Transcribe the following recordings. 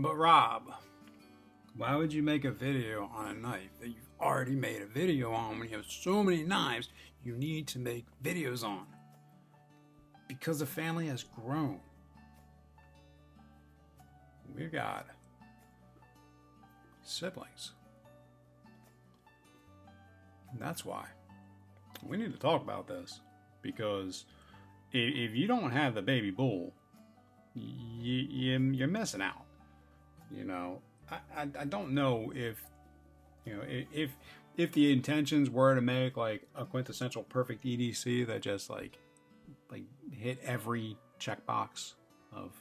But Rob, why would you make a video on a knife that you've already made a video on when you have so many knives you need to make videos on? Because the family has grown. We've got siblings. And that's why. We need to talk about this. Because if you don't have the baby bull, you're missing out. You know, I don't know if, you know, if the intentions were to make like a quintessential perfect EDC that just like hit every checkbox of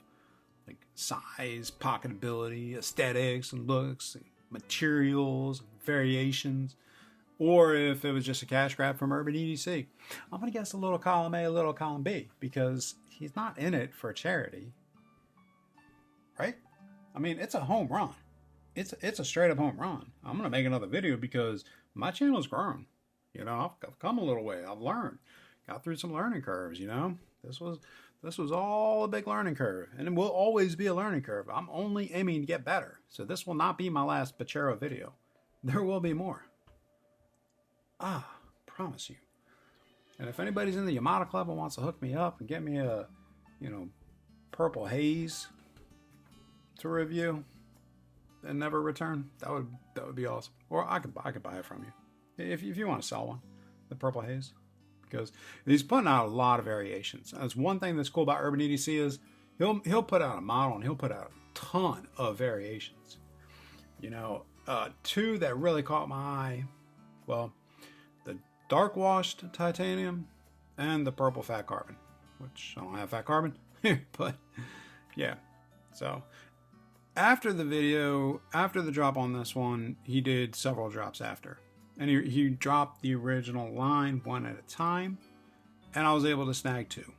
like size, pocketability, aesthetics and looks, and materials, and variations, or if it was just a cash grab from Urban EDC. I'm going to guess a little column A, a little column B, because he's not in it for charity. Right? I mean, it's a home run. It's a straight up home run. I'm going to make another video because my channel's grown. You know, I've come a little way. I've learned. Got through some learning curves, you know. This was all a big learning curve. And it will always be a learning curve. I'm only aiming to get better. So this will not be my last Becerro video. There will be more. Promise you. And if anybody's in the Yamada Club and wants to hook me up and get me a, you know, purple haze to review and never return, that would be awesome. Or I could buy it from you if you want to sell one, the purple haze, because he's putting out a lot of variations. And that's one thing that's cool about Urban EDC is he'll put out a model and he'll put out a ton of variations. You know, two that really caught my eye. Well, the dark washed titanium and the purple fat carbon, which I don't have fat carbon, but yeah. So after the video, after the drop on this one, he did several drops after. And he dropped the original line one at a time, and I was able to snag two.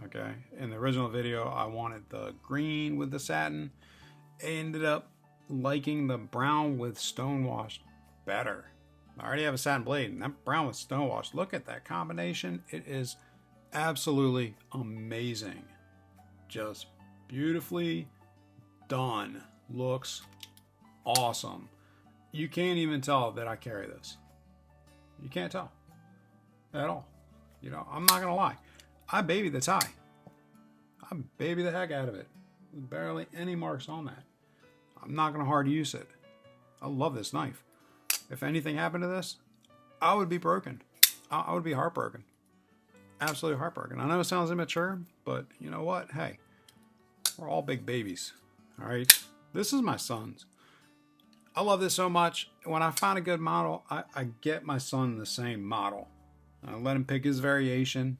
Okay, in the original video, I wanted the green with the satin. I ended up liking the brown with stonewash better. I already have a satin blade, and that brown with stonewash, look at that combination. It is absolutely amazing. Just beautifully done. Looks awesome. You can't even tell that I carry this. You can't tell at all. You know, I'm not gonna lie. I baby the tie. I baby the heck out of it. There's barely any marks on that. I'm not gonna hard use it. I love this knife. If anything happened to this, I would be broken. I would be heartbroken. Absolutely heartbroken. I know it sounds immature, but you know what? Hey, we're all big babies. All right. This is my son's. I love this so much. When I find a good model, I get my son the same model. I let him pick his variation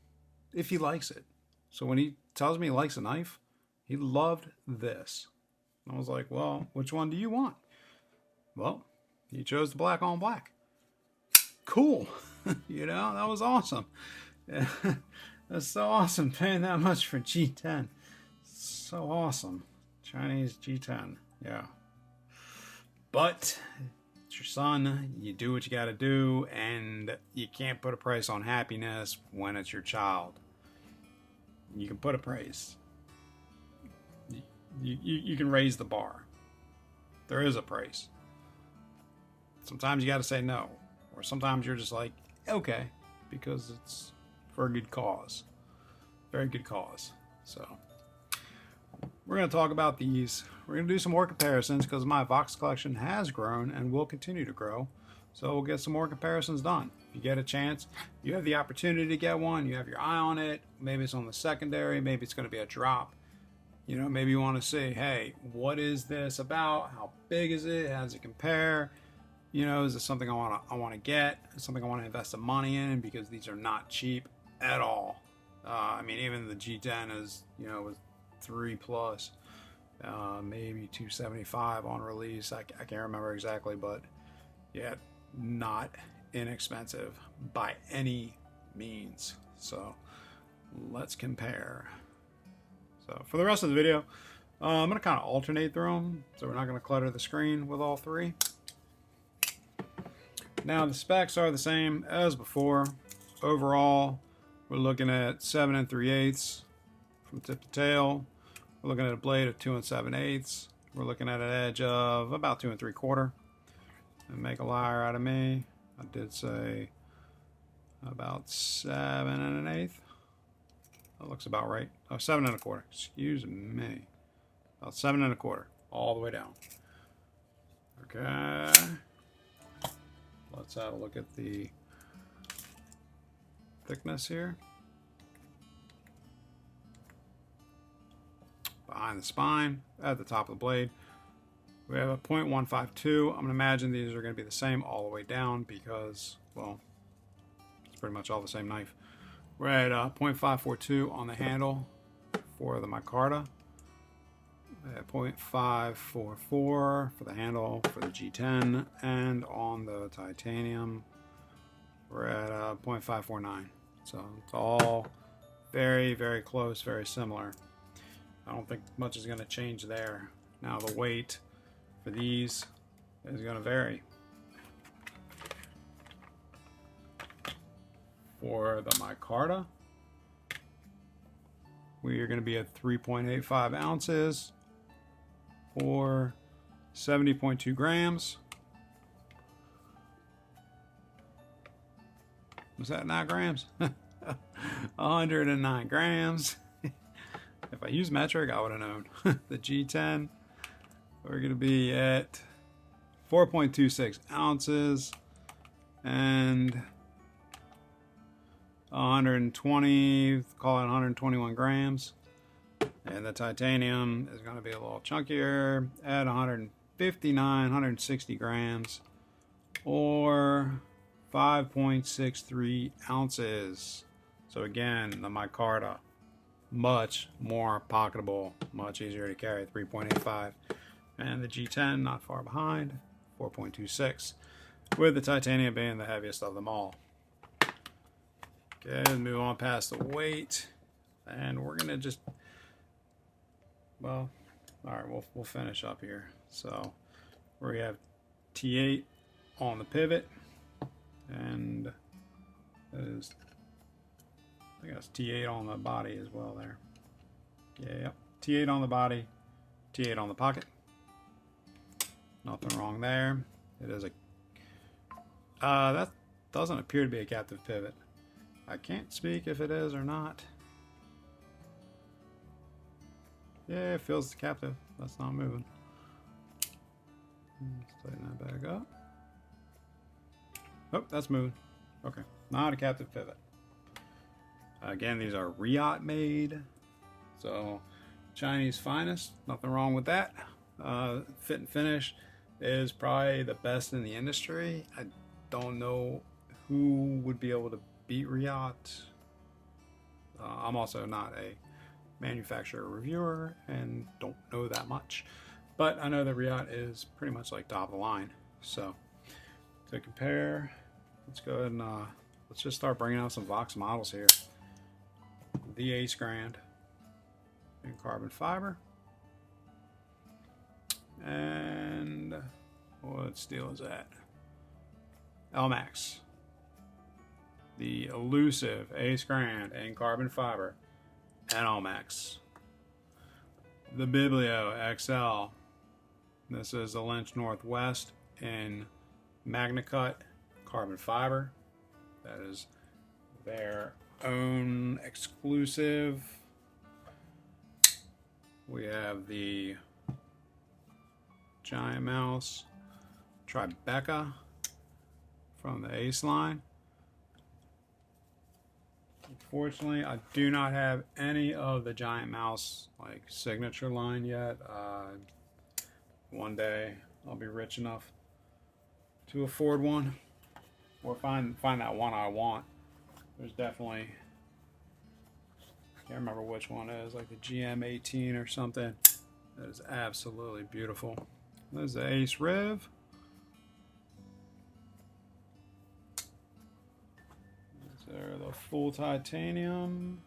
if he likes it. So when he tells me he likes a knife, he loved this. I was like, well, which one do you want? Well, he chose the black on black. Cool. You know, that was awesome. That's so awesome paying that much for G10. So awesome. Chinese G10. Yeah. But it's your son. You do what you got to do, and you can't put a price on happiness when it's your child. You can put a price. You can raise the bar. There is a price. Sometimes you got to say no, or sometimes you're just like, okay, because it's for a good cause. Very good cause. So we're going to talk about these. We're going to do some more comparisons because my Vox collection has grown and will continue to grow. So we'll get some more comparisons done. If you get a chance, you have the opportunity to get one. You have your eye on it. Maybe it's on the secondary. Maybe it's going to be a drop. You know, maybe you want to say, hey, what is this about? How big is it? How does it compare? You know, is this something I want to get? Something I want to invest some money in? Because these are not cheap at all. I mean, even the G10 is, you know, was 3+, maybe 275 on release. I can't remember exactly, but yeah, not inexpensive by any means. So let's compare. So for the rest of the video, I'm going to kind of alternate through them, so we're not going to clutter the screen with all three. Now the specs are the same as before. Overall, we're looking at 7 3/8 from tip to tail. We're looking at a blade of 2 7/8. we're looking at an edge of about 2 3/4. And make a liar out of me. I did say about 7 1/8. That looks about right. Oh, 7 1/4. Excuse me. About 7 1/4. All the way down. Okay. Let's have a look at the thickness here. Behind the spine, at the top of the blade, we have a 0.152. I'm going to imagine these are going to be the same all the way down because, well, it's pretty much all the same knife. We're at 0.542 on the handle for the micarta, at 0.544 for the handle for the G10, and on the titanium, we're at 0.549. So it's all very, very close, very similar. I don't think much is going to change there. Now the weight for these is going to vary. For the micarta, we are going to be at 3.85 ounces or 70.2 grams. Was that 9 grams? 109 grams. If I use metric, I would have known. The G10, we're going to be at 4.26 ounces and 120, call it 121 grams. And the titanium is going to be a little chunkier at 159, 160 grams or 5.63 ounces. So again, the micarta, much more pocketable, much easier to carry, 3.85. And the G10 not far behind, 4.26, with the titanium being the heaviest of them all. Okay, let's move on past the weight, and we're gonna just, well, all right, we'll finish up here. So we have T8 on the pivot, and that is, I think that's T8 on the body as well there. Yeah, yep. T8 on the body, T8 on the pocket. Nothing wrong there. It is a, that doesn't appear to be a captive pivot. I can't speak if it is or not. Yeah, it feels captive. That's not moving. Let's tighten that back up. Oh, that's moving. Okay, not a captive pivot. Again, these are Riot made, so Chinese finest. Nothing wrong with that. Fit and finish is probably the best in the industry. I don't know who would be able to beat Riot. I'm also not a manufacturer reviewer and don't know that much, but I know that Riot is pretty much like top of the line. So to compare, let's go ahead and let's just start bringing out some Vox models here. The Ace Grand in carbon fiber, and what steel is that? LMAX. The elusive Ace Grand in carbon fiber and LMAX. The Biblio XL. This is the Lynch Northwest in MagnaCut carbon fiber. That is their own exclusive. We have the Giant Mouse Tribeca from the Ace line. Unfortunately, I do not have any of the Giant Mouse like signature line yet. One day I'll be rich enough to afford one, or find that one I want. There's definitely, can't remember which one it is, like the GM18 or something. That is absolutely beautiful. There's the Ace Rev. There's the full titanium.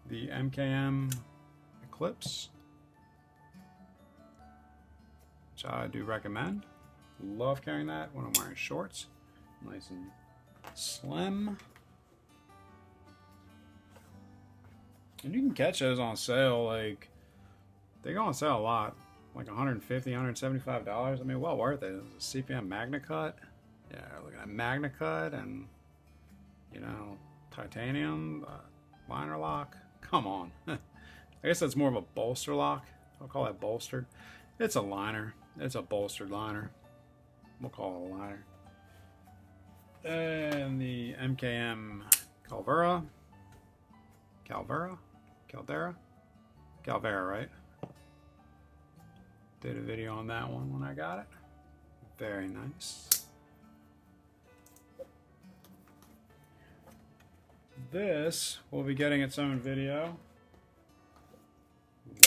The MKM Eclipse, which I do recommend. Love carrying that when I'm wearing shorts. Nice and slim. And you can catch those on sale. Like, they go on sale a lot. Like $150, $175. I mean, well worth it. It's a CPM Magna Cut. Yeah, look at Magna Cut and, you know, titanium liner lock. Come on. I guess that's more of a bolster lock. I'll call that bolstered. It's a liner. It's a bolstered liner. We'll call it a liner. And the MKM Calvera, right? Did a video on that one when I got it. Very nice. This will be getting its own video.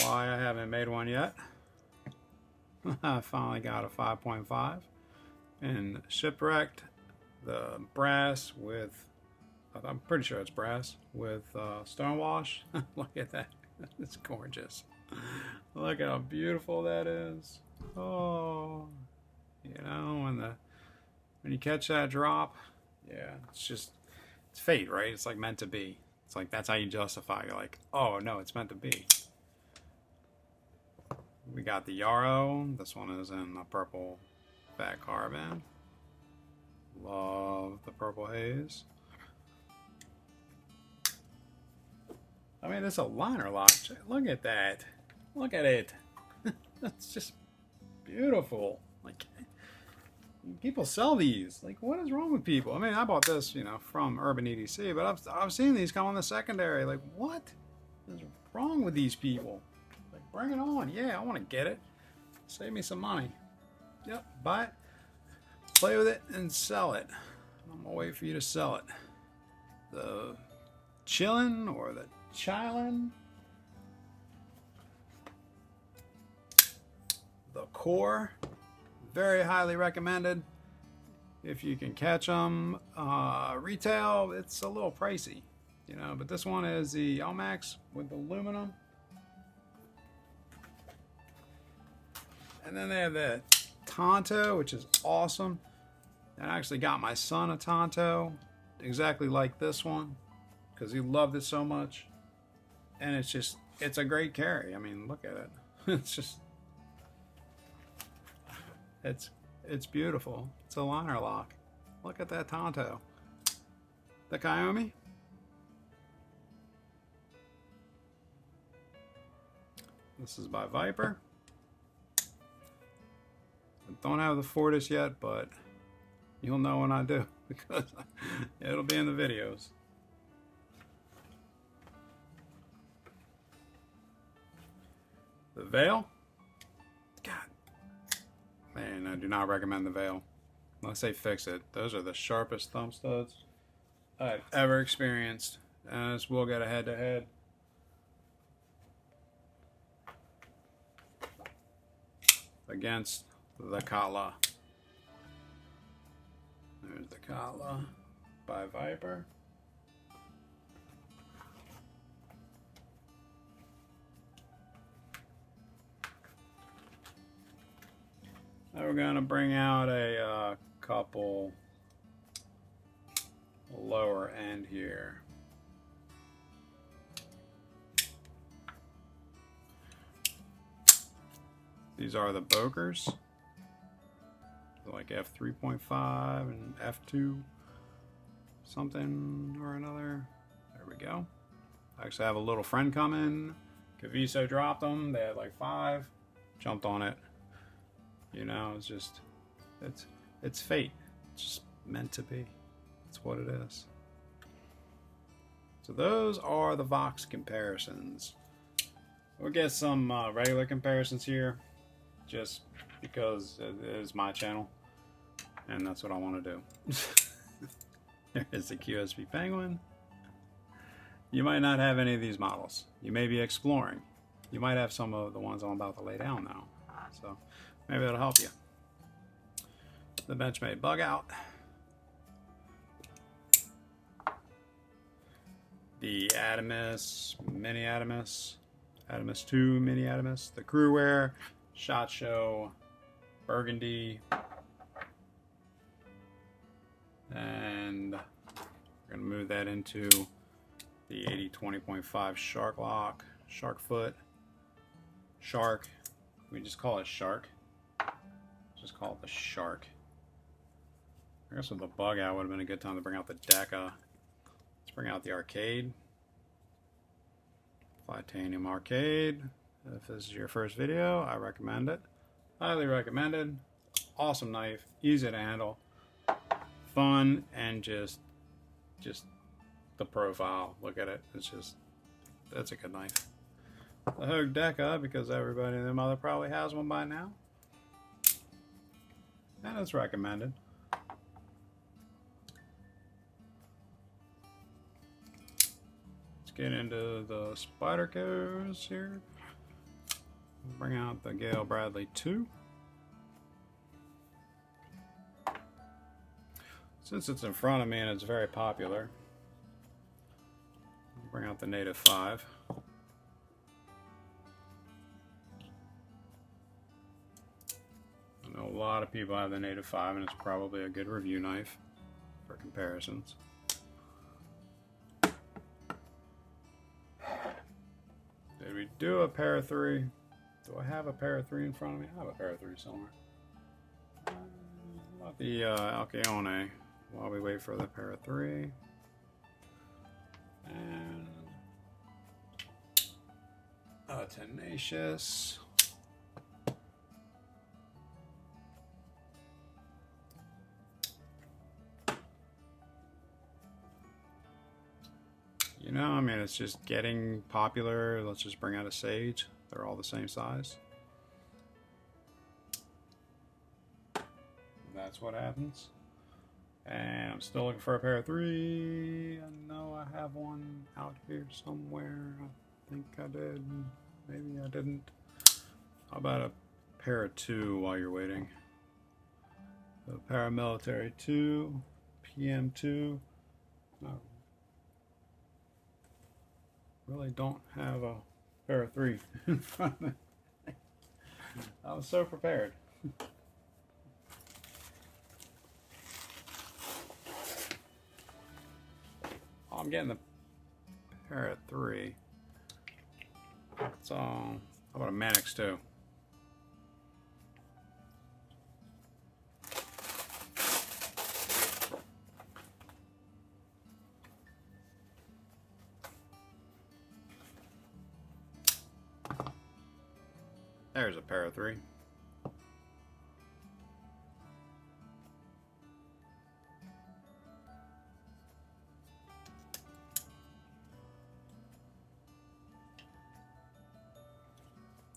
Why I haven't made one yet. I finally got a 5.5 and shipwrecked the brass with, I'm pretty sure it's brass, with stonewash. Look at that. It's gorgeous. Look how beautiful that is. Oh, you know, when you catch that drop, yeah, it's fate, right? It's like meant to be. It's like that's how you justify. You're like, oh no, it's meant to be. We got the Yarrow. This one is in a purple fat carbon. Love the purple haze. I mean, it's a liner lock. Look at that. Look at it. That's just beautiful. Like, people sell these. Like, what is wrong with people? I mean, I bought this, you know, from Urban EDC, but I've seen these come on the secondary. Like, what is wrong with these people? Like, bring it on. Yeah, I want to get it. Save me some money. Yep, buy it, play with it, and sell it. I'm gonna wait for you to sell it. The chillin' or the chillin'. The core, very highly recommended. If you can catch them, retail, it's a little pricey, you know. But this one is the Elmax with aluminum, and then they have the Tonto, which is awesome. I actually got my son a Tonto, exactly like this one, because he loved it so much, and it's a great carry. I mean, look at it. It's beautiful. It's a liner lock. Look at that Tonto. The Kiyomi. This is by Viper. I don't have the Fortis yet, but you'll know when I do, because it'll be in the videos. The Veil. God. Man, I do not recommend the Veil. Unless they fix it. Those are the sharpest thumb studs I've ever experienced. And this will get a head-to-head. Against the Katla. There's the Katla by Viper. Now we're going to bring out a couple lower end here. These are the Bokers, like F3.5 and F2 something or another. There we go. I actually have a little friend coming. Caviso dropped them. They had like 5. Jumped on it. You know, it's fate. It's just meant to be. It's what it is. So those are the Vox comparisons. We'll get some regular comparisons here, just because it is my channel, and that's what I want to do. There's the QSP Penguin. You might not have any of these models. You may be exploring. You might have some of the ones I'm about to lay down now. So maybe that'll help you. The Benchmade Bug Out. The Adamus, Mini Adamus, Adamus 2, Mini Adamus, the Crew Wear, SHOT Show, Burgundy, and we're going to move that into The 80-20.5 Shark Lock, Shark Foot, Shark. We just call it Shark. Just call it the Shark. I guess with the bug out would have been a good time to bring out the Deca. Let's bring out the Arcade. Titanium Arcade. If this is your first video, I recommend it. Highly recommended. Awesome knife, easy to handle, fun, and just the profile. Look at it. That's a good knife. The Hogue Deca, because everybody and their mother probably has one by now, and it's recommended. Let's get into the Spydercos here. Bring out the Gale Bradley 2. Since it's in front of me and it's very popular, I'll bring out the Native 5. I know a lot of people have the Native 5 and it's probably a good review knife for comparisons. Did we do a Para 3? Do I have a Para 3 in front of me? I have a Para 3 somewhere. About the Alcyone. While we wait for the Para 3. And Tenacious. You know, I mean, it's just getting popular. Let's just bring out a Sage. They're all the same size. That's what happens. And I'm still looking for a Para 3. I know I have one out here somewhere. I think I did. Maybe I didn't. How about a Para 2 while you're waiting? The Paramilitary 2, PM2. No. Really don't have a Para 3 in front of me. I was so prepared. I'm getting the Para 3. So, how about a Mannix 2? There's a Para 3.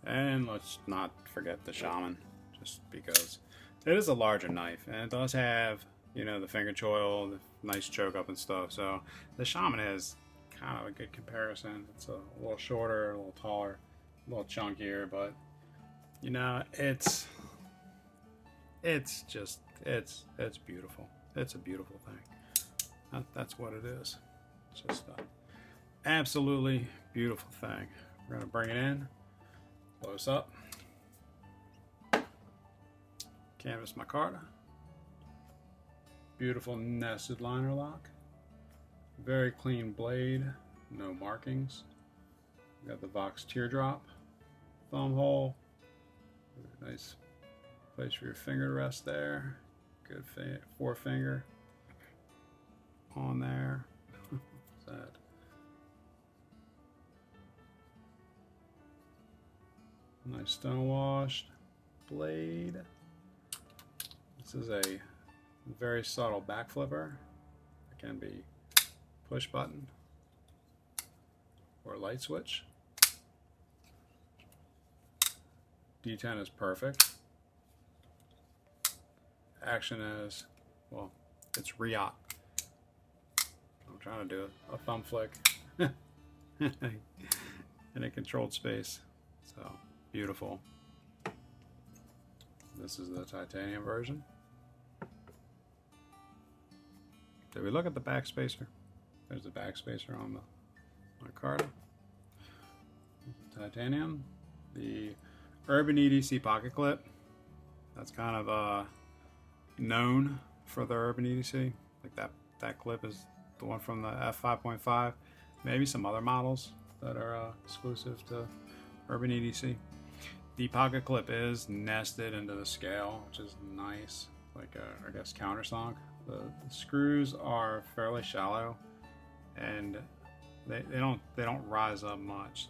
And let's not forget the Shaman, just because it is a larger knife, and it does have, you know, the finger choil, the nice choke up and stuff. So the Shaman is kind of a good comparison. It's a little shorter, a little taller, a little chunkier, but you know, it's beautiful. It's a beautiful thing. That's what it is. It's just an absolutely beautiful thing. We're gonna bring it in. Close up. Canvas micarta. Beautiful nested liner lock. Very clean blade. No markings. We got the Vox teardrop. Thumb hole. Nice place for your finger to rest there. Good forefinger on there. What's that? Nice stone washed blade. This is a very subtle back flipper. It can be push button or light switch. D10 is perfect. Action is, well, it's re-op. I'm trying to do a thumb flick in a controlled space. So beautiful. This is the titanium version. Did we look at the back spacer? There's the back spacer on the micarta. Titanium. The Urban EDC pocket clip. That's kind of known for the Urban EDC. Like that clip is the one from the F5.5. maybe some other models that are exclusive to Urban EDC. The pocket clip is nested into the scale, which is nice, like I guess countersunk. The screws are fairly shallow, and they don't rise up much.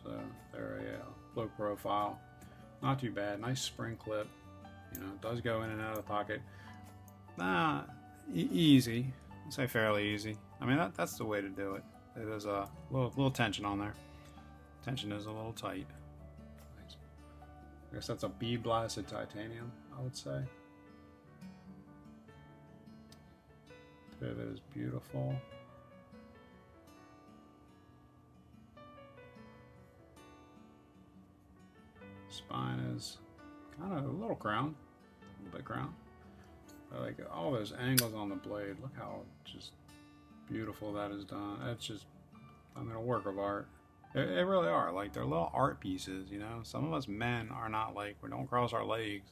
They're a low profile, not too bad. Nice spring clip. You know, it does go in and out of the pocket. Easy. I'd say fairly easy. I mean, that's the way to do it. There's a little tension on there. Tension is a little tight. Nice. I guess that's a bead blasted titanium, I would say. Pivot is beautiful. Spine is kind of a little crowned, a little bit crowned. I like all those angles on the blade. Look how just beautiful that is done. It's just, I mean, a work of art. It really are. Like, they're little art pieces, you know. Some of us men are not like, we don't cross our legs,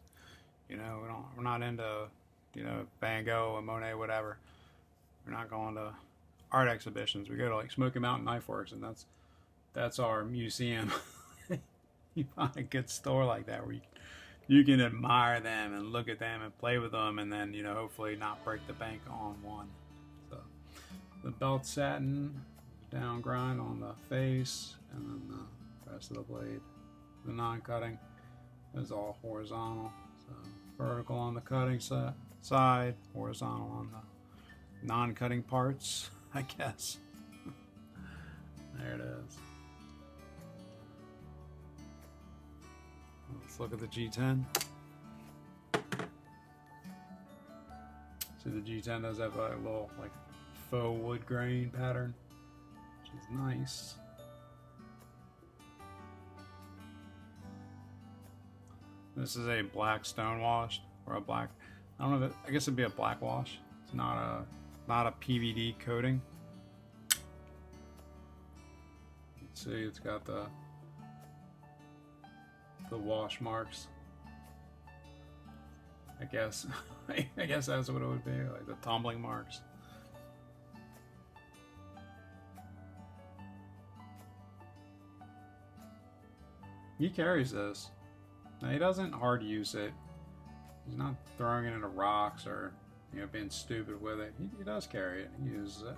you know. We're not into, you know, Van Gogh and Monet, whatever. We're not going to art exhibitions. We go to like Smoky Mountain Knife Works, and that's our museum. You find a good store like that where you can admire them and look at them and play with them, and then, you know, hopefully not break the bank on one. So the belt satin, down grind on the face, and then the rest of the blade. The non-cutting is all horizontal. So vertical on the cutting side, horizontal on the non-cutting parts, I guess. There it is. Let's look at the G10. See, the G10 does have a little like faux wood grain pattern, which is nice. This is a black stone washed, or a black, I don't know if I guess it'd be a black wash. It's not a PVD coating. Let's see, it's got the wash marks. I guess I guess that's what it would be, like the tumbling marks. He carries this. Now, he doesn't hard use it. He's not throwing it into rocks or, you know, being stupid with it. He does carry it. He uses it.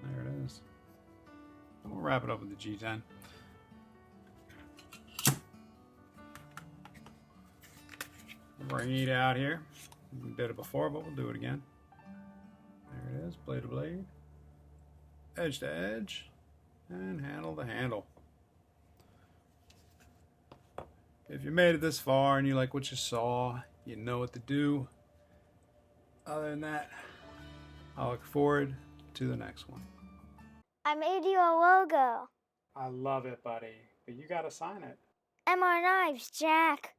There it is. We'll wrap it up with the G10. Bring it out here. We did it before, but we'll do it again. There it is, blade to blade, edge to edge, and handle to handle. If you made it this far and you like what you saw, you know what to do. Other than that, I look forward to the next one. I made you a logo. I love it, buddy, but you gotta sign it. MR Knives, Jack.